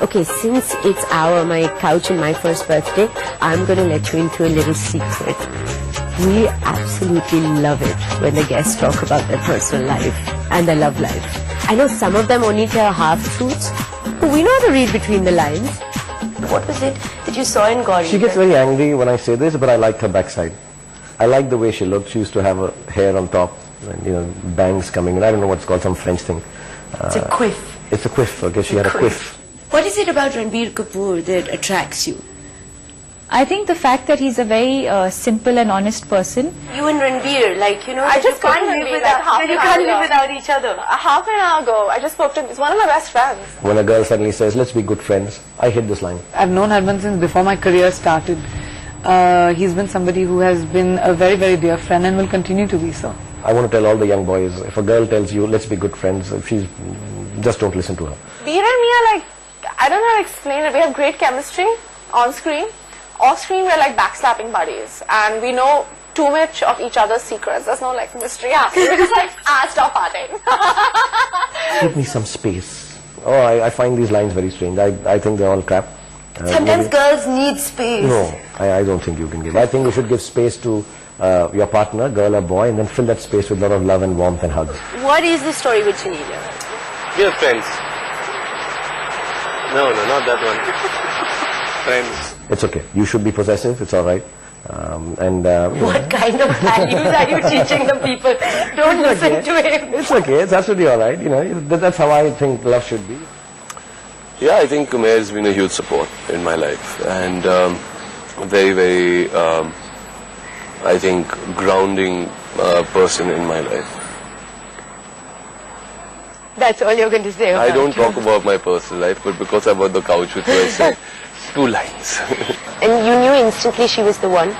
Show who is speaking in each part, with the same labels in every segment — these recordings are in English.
Speaker 1: Okay, since it's my couch and my first birthday, I'm going to let you into a little secret. We absolutely love it when the guests talk about their personal life and their love life. I know some of them only tell half-truths, but we know how to read between the lines. What was it that you saw in Gauri?
Speaker 2: She gets very angry when I say this, but I like her backside. I like the way she looked. She used to have her hair on top, and, you know, bangs coming in. I don't know what's called, some French thing.
Speaker 1: It's a quiff.
Speaker 2: It's a quiff, okay? She had a quiff.
Speaker 1: What is it about Ranbir Kapoor that attracts you?
Speaker 3: I think the fact that he's a very simple and honest person.
Speaker 1: You and Ranbir, like, you know,
Speaker 4: I just can't live without each other. Half an hour ago, I just spoke to him. He's one of my best friends.
Speaker 2: When a girl suddenly says, let's be good friends, I hit this line.
Speaker 5: I've known Harman since before my career started. He's been somebody who has been a very, very dear friend and will continue to be so.
Speaker 2: I want to tell all the young boys, if a girl tells you, let's be good friends, if she's, just don't listen to her.
Speaker 4: Veer and me are like, I don't know how to explain it. We have great chemistry on screen. Off screen, we're like backslapping buddies. And we know too much of each other's secrets. There's no like mystery happening. We're just like, stop partying.
Speaker 2: Give me some space. Oh, I find these lines very strange. I think they're all crap.
Speaker 1: Sometimes girls need space.
Speaker 2: No, I don't think you can give. I think you should give space to your partner, girl or boy, and then fill that space with a lot of love and warmth and hugs.
Speaker 1: What is the story with Janelia?
Speaker 6: We are friends. No, not that one. Friends.
Speaker 2: It's okay. You should be possessive. It's all right.
Speaker 1: What kind of values are you teaching the people? Don't listen to him.
Speaker 2: It's okay. It's absolutely all right. You know, that's how I think love should be.
Speaker 6: Yeah, I think Umair has been a huge support in my life, and very, very, I think, grounding person in my life.
Speaker 1: That's all you're going to say about
Speaker 6: I don't talk about my personal life, but because I'm on the couch with you, I said 2 lines.
Speaker 1: And you knew instantly she was the one?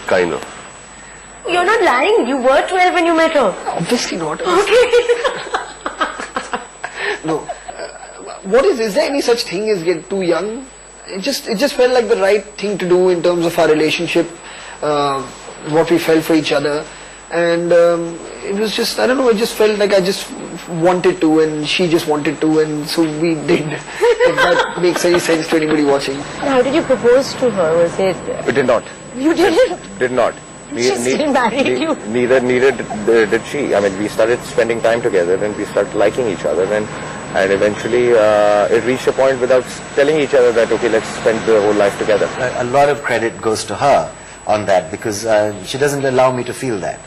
Speaker 6: Kind of.
Speaker 1: You're not lying. You were 12 when you met her.
Speaker 7: Obviously not.
Speaker 1: Okay.
Speaker 7: No. What is there any such thing as get too young? It just felt like the right thing to do in terms of our relationship, what we felt for each other. And it was just, I don't know, it just felt like I just wanted to and she just wanted to, and so we did. If that makes any sense to anybody watching.
Speaker 1: How did you propose to her? Was it...
Speaker 6: We did not.
Speaker 1: You didn't?
Speaker 6: Did not.
Speaker 1: She still married you.
Speaker 6: Neither did she. I mean, we started spending time together and we started liking each other, and eventually it reached a point without telling each other that, okay, let's spend the whole life together.
Speaker 8: A lot of credit goes to her on that, because she doesn't allow me to feel that.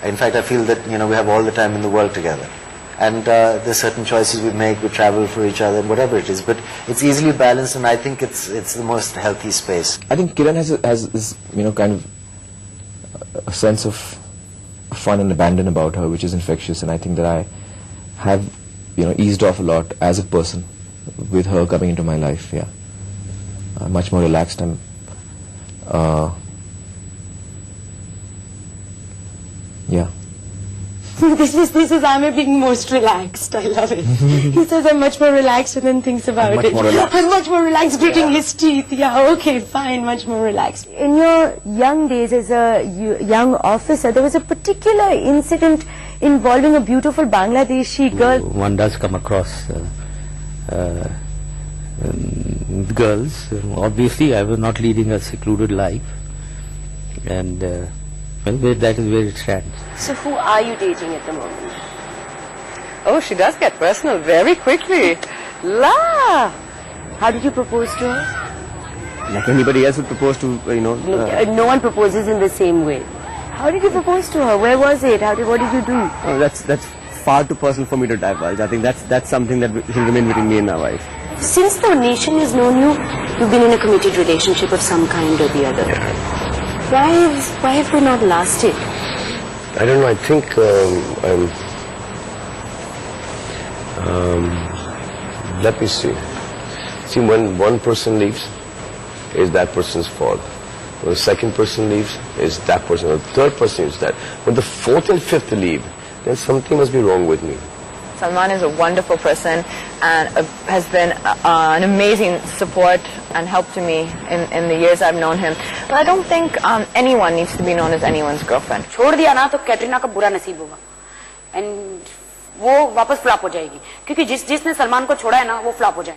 Speaker 8: In fact, I feel that, you know, we have all the time in the world together. And there's certain choices we make, we travel for each other, and whatever it is. But it's easily balanced, and I think it's the most healthy space.
Speaker 9: I think Kiran has this, you know, kind of a sense of fun and abandon about her, which is infectious. And I think that I have, you know, eased off a lot as a person with her coming into my life. Yeah, much more relaxed and. Yeah.
Speaker 1: This is I'm being most relaxed. I love it. He says I'm much more relaxed and then thinks about it. I'm much more relaxed gritting his teeth. Yeah, okay, fine, much more relaxed. In your young days as a young officer, there was a particular incident involving a beautiful Bangladeshi girl.
Speaker 10: One does come across girls. Obviously, I was not leading a secluded life, and well, that is where it stands.
Speaker 1: So who are you dating at the moment?
Speaker 4: Oh, she does get personal very quickly. La!
Speaker 1: How did you propose to her?
Speaker 2: Like anybody else would propose to, you know.
Speaker 1: No one proposes in the same way. How did you propose to her? Where was it? What did you do?
Speaker 2: Oh, that's far too personal for me to divulge. I think that's something that will remain between me and my wife.
Speaker 1: Since the nation has known you, you've been in a committed relationship of some kind or the other. Why have they not lasted?
Speaker 2: I don't know. I think let me see. See, when one person leaves, it's that person's fault. When the second person leaves, it's that person. When the third person is that. When the fourth and fifth leave, then something must be wrong with me.
Speaker 4: Salman is a wonderful person and has been an amazing support and help to me in the years I've known him. But I don't think anyone needs to be known as anyone's girlfriend.
Speaker 11: छोड़ दिया ना तो कैटरीना का बुरा नसीब होगा. And वो वापस फ्लॉप हो जाएगी, क्योंकि जिसने सलमान को छोड़ा है ना वो फ्लॉप हो जाए।